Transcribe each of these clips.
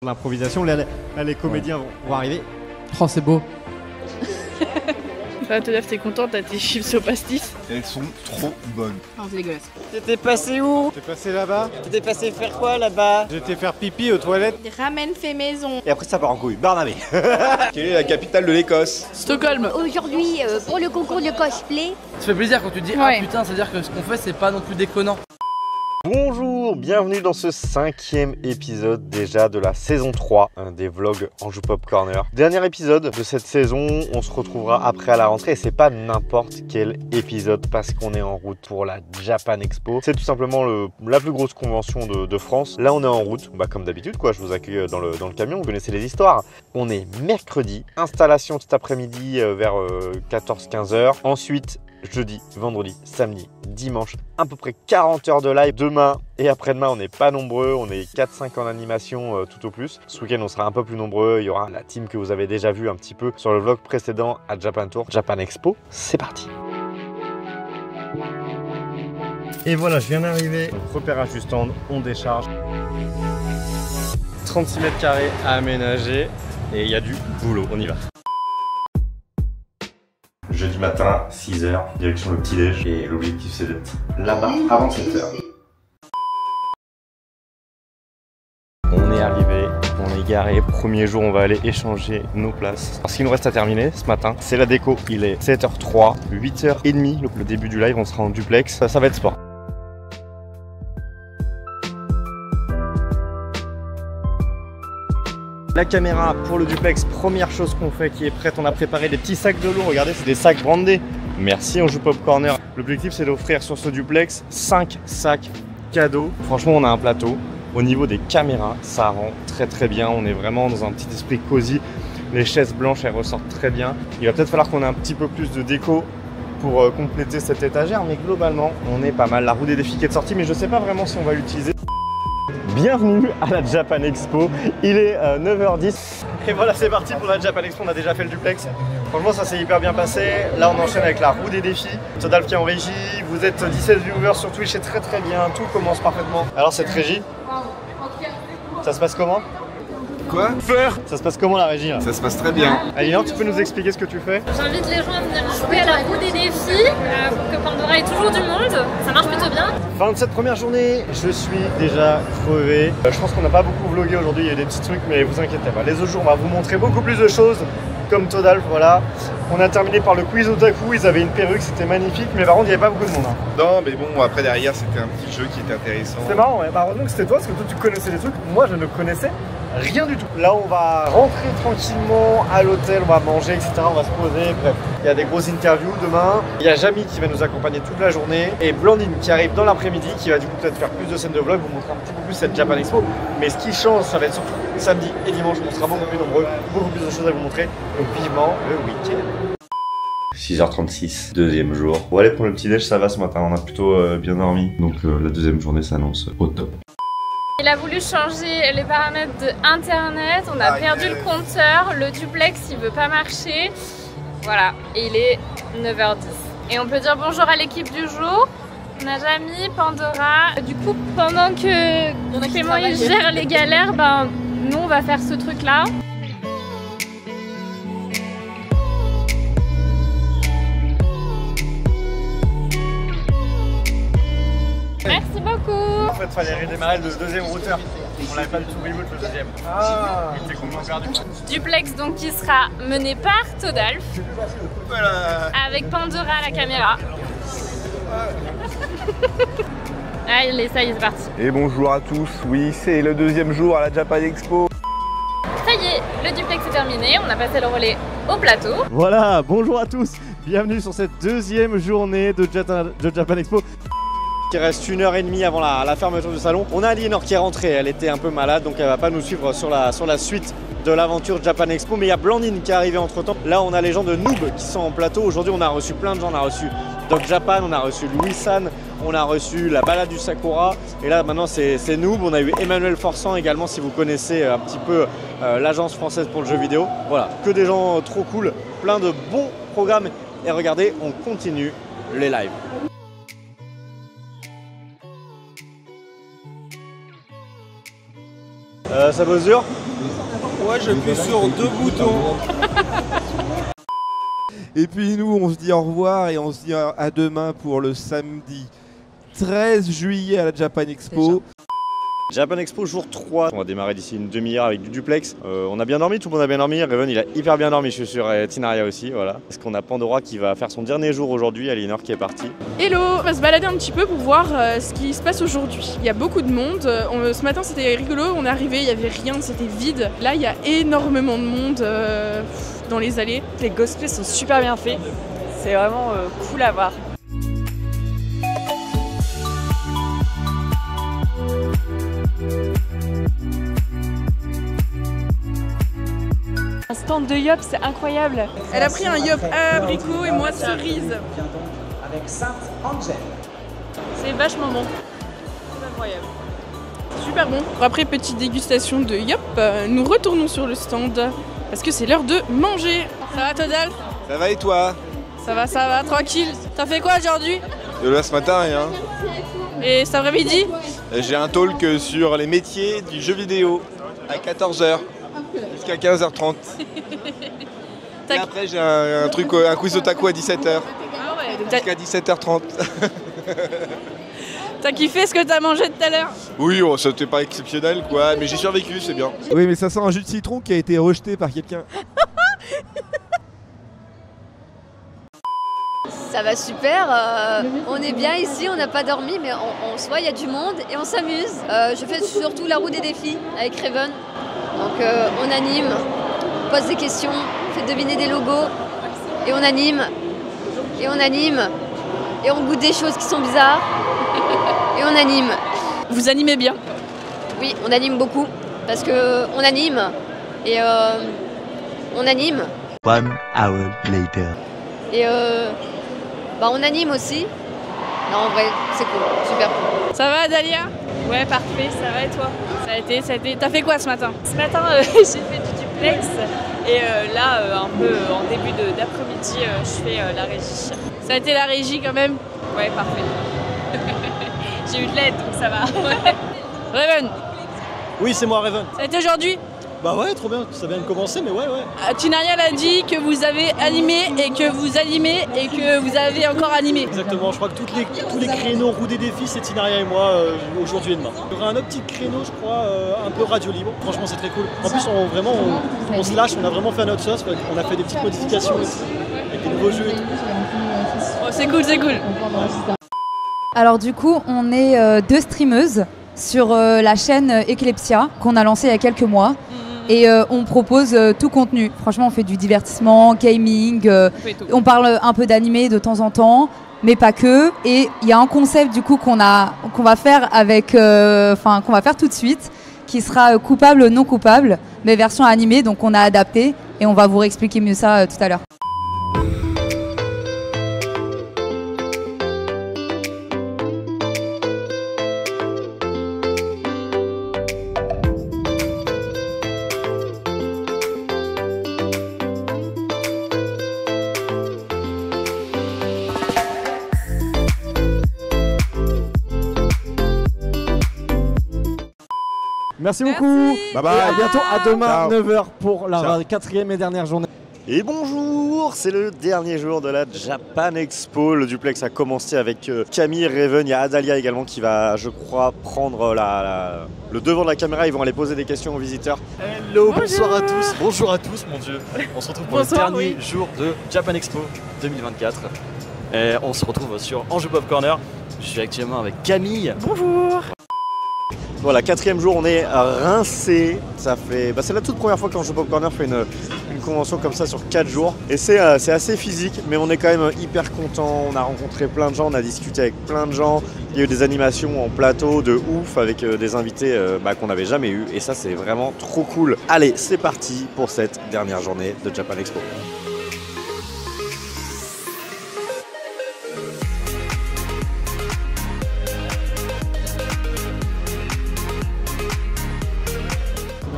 L'improvisation, là les comédiens vont arriver. Oh, c'est beau. Bah, Todaf, t'es content, t'as tes chips au pastis. Elles sont trop bonnes. Oh, c'est dégueulasse. T'étais passé où? T'es passé là-bas? T'étais passé faire quoi là-bas? J'étais faire pipi aux toilettes. Des ramen fait maison. Et après ça part en couille, Barnabé. Quelle est la capitale de l'Écosse? Stockholm. Aujourd'hui, pour le concours de cosplay. Ça fait plaisir quand tu dis Ouais. ah putain, c'est-à-dire que ce qu'on fait c'est pas non plus déconnant. Bonjour, bienvenue dans ce 5e épisode déjà de la saison 3 des vlogs Anjou Pop Corner. Dernier épisode de cette saison, on se retrouvera après à la rentrée et c'est pas n'importe quel épisode parce qu'on est en route pour la Japan Expo. C'est tout simplement la plus grosse convention de France. Là on est en route, comme d'habitude quoi, je vous accueille dans le camion, vous connaissez les histoires. On est mercredi, installation cet après-midi vers 14-15 h. Ensuite jeudi, vendredi, samedi, dimanche, à peu près 40 heures de live. Demain et après-demain, on n'est pas nombreux, on est 4-5 en animation tout au plus. Ce week-end, on sera un peu plus nombreux. Il y aura la team que vous avez déjà vue un petit peu sur le vlog précédent à Japan Tour, Japan Expo. C'est parti. Et voilà, je viens d'arriver. Repérage du stand, on décharge. 36 mètres carrés à aménager et il y a du boulot, on y va. Jeudi matin, 6 h, direction le petit-déj. Et l'objectif c'est d'être là-bas avant 7 h. On est arrivé, on est garé. Premier jour, on va aller échanger nos places. Alors, ce qu'il nous reste à terminer ce matin, c'est la déco. Il est 7 h 03, 8 h 30, le début du live, on sera en duplex. Ça va être sport. La caméra pour le duplex, première chose qu'on fait qui est prête, on a préparé des petits sacs de l'eau, regardez c'est des sacs brandés. Merci Anjou Pop Corner. L'objectif c'est d'offrir sur ce duplex 5 sacs cadeaux. Franchement on a un plateau. Au niveau des caméras, ça rend très bien, on est vraiment dans un petit esprit cosy. Les chaises blanches elles ressortent très bien. Il va peut-être falloir qu'on ait un petit peu plus de déco pour compléter cette étagère, mais globalement on est pas mal. La roue des défis qui est sortie, mais je sais pas vraiment si on va l'utiliser. Bienvenue à la Japan Expo, il est 9 h 10 et voilà c'est parti pour la Japan Expo, on a déjà fait le duplex. Franchement ça s'est hyper bien passé, là on enchaîne avec la roue des défis. Todalf qui est en régie, vous êtes 17 viewers sur Twitch, c'est très bien, tout commence parfaitement. Alors cette régie, ça se passe comment? Quoi? Fleur? Ça se passe comment la régie là? Ça se passe très bien. Alinor, tu peux nous expliquer ce que tu fais? J'invite les gens à venir jouer à la roue des défis pour que Pandora ait toujours du monde. Ça marche plutôt bien. Fin de cette première journée, je suis déjà crevé. Je pense qu'on n'a pas beaucoup vlogué aujourd'hui, il y a des petits trucs, mais vous inquiétez pas. Les autres jours, on va vous montrer beaucoup plus de choses, comme Todalf, voilà. On a terminé par le quiz otaku, ils avaient une perruque, c'était magnifique, mais par contre, il n'y avait pas beaucoup de monde. Non, mais bon, après derrière, c'était un petit jeu qui était intéressant. C'était marrant, ouais. Heureusement que c'était toi, parce que toi, tu connaissais les trucs. Moi, je ne connaissais rien du tout. Là, on va rentrer tranquillement à l'hôtel, on va manger, etc. On va se poser, bref. Il y a des grosses interviews demain. Il y a Jamie qui va nous accompagner toute la journée. Et Blandine qui arrive dans l'après-midi, qui va du coup peut-être faire plus de scènes de vlog, vous montrer un petit peu plus cette Japan Expo. Mais ce qui change, ça va être surtout samedi et dimanche. On sera beaucoup plus nombreux, beaucoup plus de choses à vous montrer. Donc vivement le week-end. 6 h 36, deuxième jour. Bon allez, pour le petit déj, ça va ce matin, on a plutôt bien dormi. Donc la deuxième journée s'annonce au top. Il a voulu changer les paramètres de internet, on a perdu le compteur, le duplex il veut pas marcher. Voilà, et il est 9 h 10. Et on peut dire bonjour à l'équipe du jour. On a Jamie, Pandora. Du coup, pendant que Clément il gère les galères, nous on va faire ce truc là. Merci beaucoup. En fait, il fallait redémarrer le deuxième routeur. On n'avait pas du tout reboot le deuxième. Ah, il était complètement perdu. Duplex donc qui sera mené par Todalf. Voilà. Avec Pandora à la caméra. Allez, ça y est, c'est parti. Et bonjour à tous, oui, c'est le deuxième jour à la Japan Expo. Ça y est, le duplex est terminé, on a passé le relais au plateau. Voilà, bonjour à tous. Bienvenue sur cette deuxième journée de Japan Expo. Il reste 1 h 30 avant la fermeture du salon. On a Aliénor qui est rentrée, elle était un peu malade donc elle va pas nous suivre sur la suite de l'aventure Japan Expo. Mais il y a Blandine qui est arrivée entre temps. Là on a les gens de Noob qui sont en plateau. Aujourd'hui on a reçu plein de gens, on a reçu Doc Japan, on a reçu Louis San, on a reçu la balade du Sakura. Et là maintenant c'est Noob, on a eu Emmanuel Forçant également si vous connaissez un petit peu l'agence française pour le jeu vidéo. Voilà, que des gens trop cool, plein de bons programmes. Et regardez, on continue les lives. Ça bosse dur? Ouais, j'appuie sur 2 boutons. Et puis nous, on se dit au revoir et on se dit à demain pour le samedi 13 juillet à la Japan Expo. Japan Expo jour 3, on va démarrer d'ici une demi-heure avec du duplex. On a bien dormi, tout le monde a bien dormi, Raven il a hyper bien dormi je suis sûr, et Tinaria aussi, voilà. Parce qu'on a Pandora qui va faire son dernier jour aujourd'hui, Aliénor qui est partie. Hello, on va se balader un petit peu pour voir ce qui se passe aujourd'hui. Il y a beaucoup de monde, ce matin c'était rigolo, on est arrivé, il n'y avait rien, c'était vide. Là il y a énormément de monde dans les allées. Les cosplays sont super bien faits, c'est vraiment cool à voir. Un stand de Yop, c'est incroyable. Elle a pris un Yop abricot et moi cerise. Avec Sainte Angel. C'est vachement bon. C'est incroyable. Super bon. Après petite dégustation de Yop, nous retournons sur le stand parce que c'est l'heure de manger. Ça va Todal? Ça va et toi? Ça va, tranquille. T'as fait quoi aujourd'hui? De là ce matin, rien. Et cet après-midi? J'ai un talk sur les métiers du jeu vidéo à 14h jusqu'à 15h30. Et après j'ai un truc, un quiz otaku à 17h. Ah ouais, Jusqu'à 17h30. T'as kiffé ce que t'as mangé tout à l'heure? Oui, oh, c'était pas exceptionnel quoi, mais j'ai survécu, c'est bien. Oui, mais ça sent un jus de citron qui a été rejeté par quelqu'un. Ça va super, on est bien ici, on n'a pas dormi, mais on se voit, il y a du monde et on s'amuse. Je fais surtout la roue des défis avec Raven. Donc on anime, on pose des questions, on fait deviner des logos, et on anime, et on anime, et on goûte des choses qui sont bizarres, et on anime. Vous animez bien? Oui, on anime beaucoup, parce qu'on anime, et on anime. 1 hour later. Et on anime aussi. Non, en vrai, c'est cool, super cool. Ça va Dalia? Ouais, parfait, ça va et toi? Ça a été. T'as fait quoi ce matin? Ce matin, j'ai fait du duplex et là, un peu en début d'après-midi, je fais la régie. Ça a été la régie quand même? Ouais, parfait. J'ai eu de l'aide, donc ça va. Raven, Oui, c'est moi, Raven. ça a été aujourd'hui? Bah ouais, trop bien, ça vient de commencer, mais ouais. Tinaria a dit que vous avez animé et que vous animez et que vous avez encore animé. Exactement, je crois que tous les créneaux roue des défis, c'est Tinaria et moi aujourd'hui et demain. Il y aura un autre petit créneau, je crois, un peu radio libre. Franchement, c'est très cool. En plus, on se lâche, on a vraiment fait à notre sauce. On a fait des petites modifications aussi, avec des nouveaux jeux et tout. Oh, c'est cool, c'est cool. Alors du coup, on est 2 streameuses sur la chaîne Eclepsia qu'on a lancée il y a quelques mois. Et on propose tout contenu. Franchement, on fait du divertissement, gaming, on parle un peu d'animé de temps en temps, mais pas que. Et il y a un concept du coup qu'on va faire avec, qu'on va faire tout de suite, qui sera coupable non coupable, mais version animée. Donc on a adapté et on va vous réexpliquer mieux ça tout à l'heure. Merci beaucoup. Bye bye. Et à bientôt, à demain, Ciao. 9h pour la Ciao. 4e et dernière journée. Et bonjour, c'est le dernier jour de la Japan Expo. Le duplex a commencé avec Camille, Raven, il y a Adalia également qui va, je crois, prendre le devant de la caméra. Ils vont aller poser des questions aux visiteurs. Hello, bonsoir à tous. Bonjour à tous, mon Dieu. On se retrouve pour Bonsoir, le dernier jour de Japan Expo 2024. Et on se retrouve sur Anjou Pop Corner. Je suis actuellement avec Camille. Bonjour. Voilà, 4e jour, on est rincé. C'est la toute première fois qu'Anjou Pop Corner fait une convention comme ça sur 4 jours. Et c'est assez physique, mais on est quand même hyper content. On a rencontré plein de gens, on a discuté avec plein de gens. Il y a eu des animations en plateau de ouf avec des invités qu'on n'avait jamais eu. Et ça, c'est vraiment trop cool. Allez, c'est parti pour cette dernière journée de Japan Expo.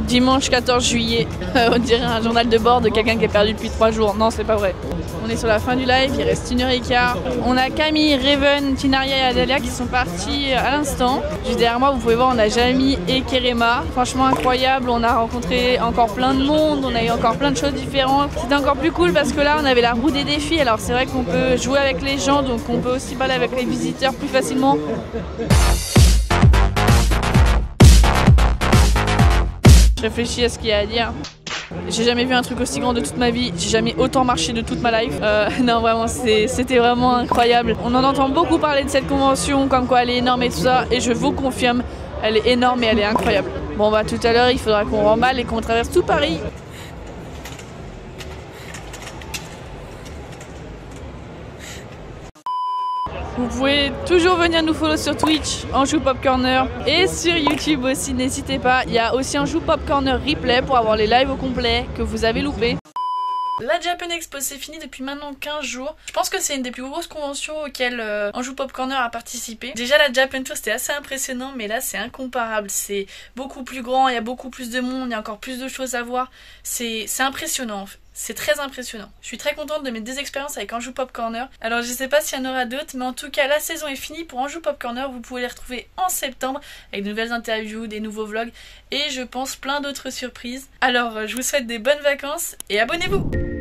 Dimanche 14 juillet, on dirait un journal de bord de quelqu'un qui est perdu depuis 3 jours. Non, c'est pas vrai. On est sur la fin du live, il reste 1h15. On a Camille, Raven, Tinaria et Adalia qui sont partis à l'instant. Juste derrière moi, vous pouvez voir, on a Jamie et Kerema. Franchement incroyable, on a rencontré encore plein de monde, on a eu encore plein de choses différentes. C'était encore plus cool parce que là, on avait la roue des défis. Alors c'est vrai qu'on peut jouer avec les gens, donc on peut aussi parler avec les visiteurs plus facilement. Je réfléchis à ce qu'il y a à dire. J'ai jamais vu un truc aussi grand de toute ma vie, j'ai jamais autant marché de toute ma life. Non vraiment c'était vraiment incroyable. On en entend beaucoup parler de cette convention, comme quoi elle est énorme et tout ça, et je vous confirme, elle est énorme et elle est incroyable. Bon bah tout à l'heure il faudra qu'on remballe et qu'on traverse tout Paris. Vous pouvez toujours venir nous follow sur Twitch, Anjou Pop Corner, et sur YouTube aussi, n'hésitez pas. Il y a aussi Anjou Pop Corner replay pour avoir les lives au complet que vous avez loupés. La Japan Expo c'est fini depuis maintenant 15 jours. Je pense que c'est une des plus grosses conventions auxquelles Anjou Pop Corner a participé. Déjà la Japan Tour c'était assez impressionnant, mais là c'est incomparable. C'est beaucoup plus grand, il y a beaucoup plus de monde, il y a encore plus de choses à voir. C'est impressionnant en fait. C'est très impressionnant. Je suis très contente de mes 2 expériences avec Anjou Pop Corner. Alors je sais pas s'il y en aura d'autres, mais en tout cas la saison est finie pour Anjou Pop Corner. Vous pouvez les retrouver en septembre avec de nouvelles interviews, des nouveaux vlogs et je pense plein d'autres surprises. Alors je vous souhaite des bonnes vacances et abonnez-vous!